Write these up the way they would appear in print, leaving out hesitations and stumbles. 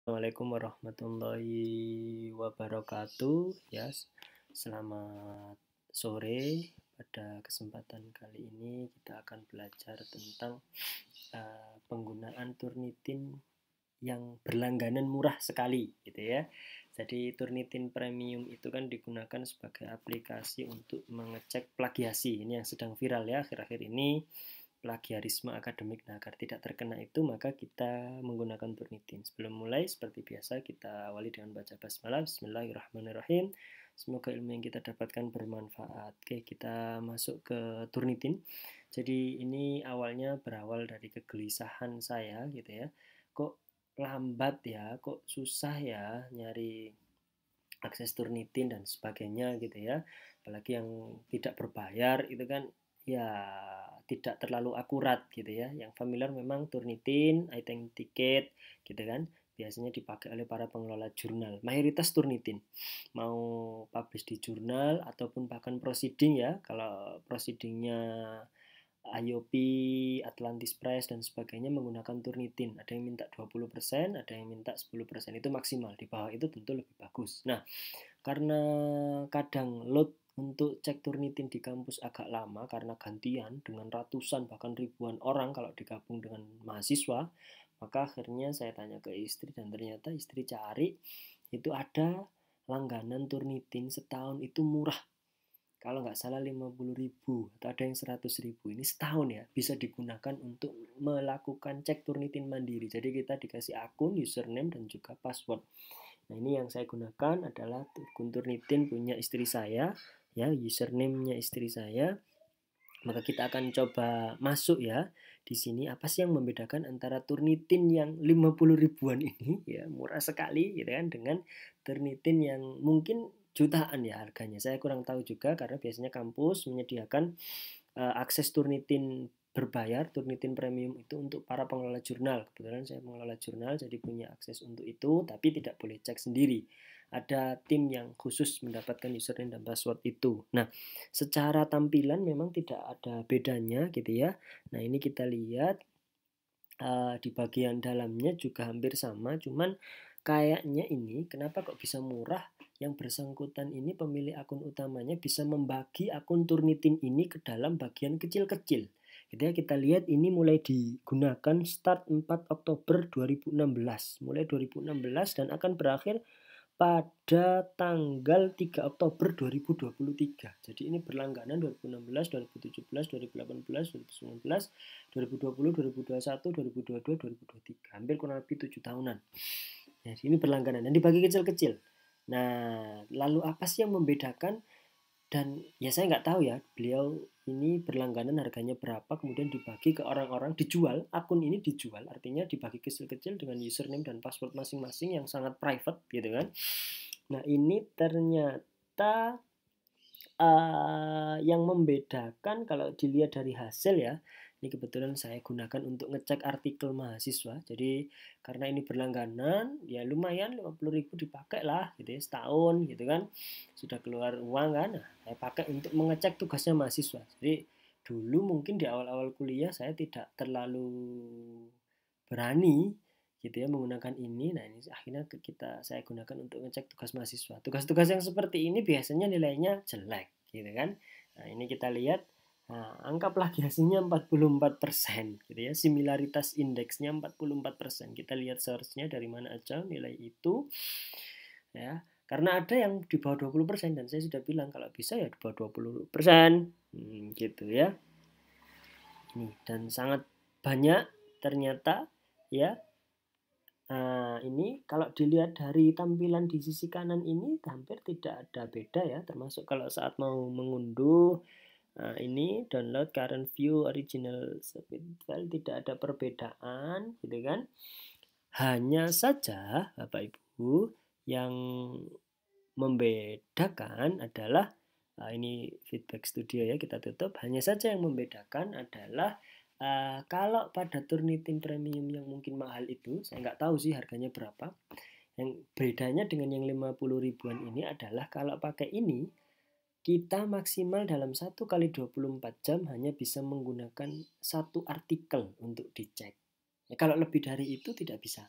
Assalamualaikum warahmatullahi wabarakatuh. Ya, selamat sore. Pada kesempatan kali ini kita akan belajar tentang penggunaan Turnitin yang berlangganan murah sekali, gitu ya. Jadi Turnitin Premium itu kan digunakan sebagai aplikasi untuk mengecek plagiasi. Ini yang sedang viral ya akhir-akhir ini, plagiarisme akademik. Nah, agar tidak terkena itu, maka kita menggunakan Turnitin. Sebelum mulai, seperti biasa, kita awali dengan baca basmalah. Bismillahirrahmanirrahim. Semoga ilmu yang kita dapatkan bermanfaat. Oke, kita masuk ke Turnitin. Jadi ini awalnya berawal dari kegelisahan saya, gitu ya. Kok lambat ya, kok susah ya nyari akses Turnitin dan sebagainya gitu ya. Apalagi yang tidak berbayar itu kan ya tidak terlalu akurat gitu ya. Yang familiar memang Turnitin, item ticket gitu kan. Biasanya dipakai oleh para pengelola jurnal. Mayoritas Turnitin. Mau publish di jurnal ataupun bahkan proceeding ya. Kalau proceedingnya IOP, Atlantis Press dan sebagainya menggunakan Turnitin. Ada yang minta 20%, ada yang minta 10%. Itu maksimal. Di bawah itu tentu lebih bagus. Nah, karena kadang load untuk cek Turnitin di kampus agak lama karena gantian dengan ratusan bahkan ribuan orang kalau digabung dengan mahasiswa, maka akhirnya saya tanya ke istri dan ternyata istri cari itu ada langganan Turnitin setahun itu murah. Kalau nggak salah 50.000 atau ada yang 100.000, ini setahun ya, bisa digunakan untuk melakukan cek Turnitin mandiri. Jadi kita dikasih akun, username dan juga password. Nah, ini yang saya gunakan adalah akun Turnitin punya istri saya, ya, username-nya istri saya. Maka kita akan coba masuk ya. Di sini apa sih yang membedakan antara Turnitin yang 50 ribuan ini ya, murah sekali gitu kan, dengan Turnitin yang mungkin jutaan ya harganya. Saya kurang tahu juga karena biasanya kampus menyediakan akses Turnitin berbayar, Turnitin Premium itu untuk para pengelola jurnal. Kebetulan saya mengelola jurnal jadi punya akses untuk itu, tapi tidak boleh cek sendiri. Ada tim yang khusus mendapatkan username dan password itu. Nah, secara tampilan memang tidak ada bedanya gitu ya. Nah, ini kita lihat di bagian dalamnya juga hampir sama, cuman kayaknya ini kenapa kok bisa murah, yang bersangkutan ini pemilik akun utamanya bisa membagi akun Turnitin ini ke dalam bagian kecil-kecil. Jadi ya, kita lihat ini mulai digunakan start 4 Oktober 2016, mulai 2016 dan akan berakhir pada tanggal 3 Oktober 2023. Jadi ini berlangganan 2016, 2017, 2018, 2019, 2020, 2021, 2022, 2023. Hampir kurang lebih 7 tahunan. Jadi ini berlangganan dan dibagi kecil-kecil. Nah, lalu apa sih yang membedakan? Dan ya saya nggak tahu ya, beliau ini berlangganan harganya berapa, kemudian dibagi ke orang-orang, dijual, akun ini dijual, artinya dibagi kecil-kecil dengan username dan password masing-masing yang sangat private gitu kan. Nah, ini ternyata yang membedakan kalau dilihat dari hasil ya, ini kebetulan saya gunakan untuk ngecek artikel mahasiswa. Jadi karena ini berlangganan, ya lumayan 50.000 dipakai lah gitu ya, setahun gitu kan. Sudah keluar uang kan, nah, saya pakai untuk mengecek tugasnya mahasiswa. Jadi dulu mungkin di awal-awal kuliah saya tidak terlalu berani gitu ya menggunakan ini. Nah, ini akhirnya saya gunakan untuk ngecek tugas mahasiswa. Tugas-tugas yang seperti ini biasanya nilainya jelek gitu kan. Nah, ini kita lihat, nah, angka plagiasinya 44% gitu ya. Similaritas indeksnya 44%. Kita lihat source-nya dari mana aja nilai itu ya. Karena ada yang di bawah 20% dan saya sudah bilang kalau bisa ya di bawah 20%. Gitu ya. Ini dan sangat banyak ternyata ya. Nah, ini kalau dilihat dari tampilan di sisi kanan ini hampir tidak ada beda ya, termasuk kalau saat mau mengunduh. Nah, ini download current view original file tidak ada perbedaan gitu kan. Hanya saja Bapak Ibu yang membedakan adalah ini feedback studio ya, kita tutup. Hanya saja yang membedakan adalah kalau pada Turnitin Premium yang mungkin mahal itu, saya nggak tahu sih harganya berapa. Yang bedanya dengan yang 50 ribuan ini adalah kalau pakai ini, kita maksimal dalam 1 kali 24 jam hanya bisa menggunakan satu artikel untuk dicek. Ya, kalau lebih dari itu tidak bisa.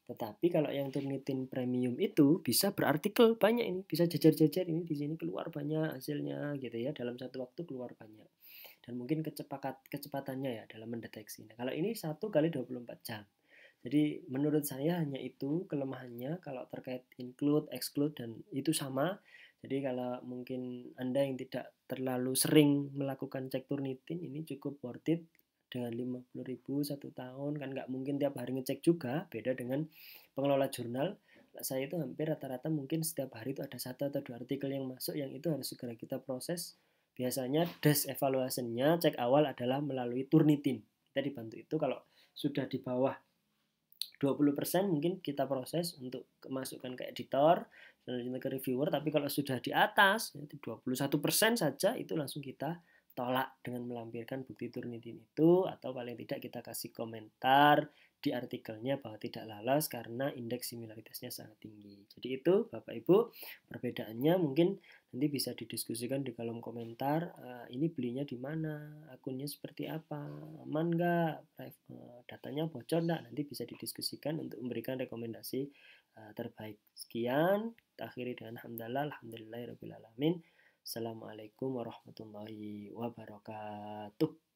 Tetapi kalau yang Turnitin Premium itu bisa berartikel banyak, ini bisa jejer-jejer, ini di sini keluar banyak hasilnya gitu ya, dalam satu waktu keluar banyak. Dan mungkin kecepatannya ya dalam mendeteksi. Nah, kalau ini 1 kali 24 jam. Jadi menurut saya hanya itu kelemahannya kalau terkait include, exclude, dan itu sama. Jadi kalau mungkin Anda yang tidak terlalu sering melakukan cek Turnitin, ini cukup worth it dengan 50.000 1 tahun, kan nggak mungkin tiap hari ngecek juga, beda dengan pengelola jurnal. Saya itu hampir rata-rata mungkin setiap hari itu ada 1 atau 2 artikel yang masuk yang itu harus segera kita proses. Biasanya dash evaluation-nya cek awal adalah melalui Turnitin. Kita dibantu itu kalau sudah di bawah 20% mungkin kita proses untuk masukkan ke editor, selanjutnya ke reviewer, tapi kalau sudah di atas 21% saja itu langsung kita tolak dengan melampirkan bukti Turnitin itu, atau paling tidak kita kasih komentar di artikelnya bahwa tidak lolos karena indeks similaritasnya sangat tinggi. Jadi itu Bapak Ibu perbedaannya, mungkin nanti bisa didiskusikan di kolom komentar. Ini belinya di mana, akunnya seperti apa, aman nggak, datanya bocor nggak, nanti bisa didiskusikan untuk memberikan rekomendasi terbaik. Sekian, kita akhiri dengan hamdalah, alhamdulillahirabbil alamin. Assalamualaikum warahmatullahi wabarakatuh.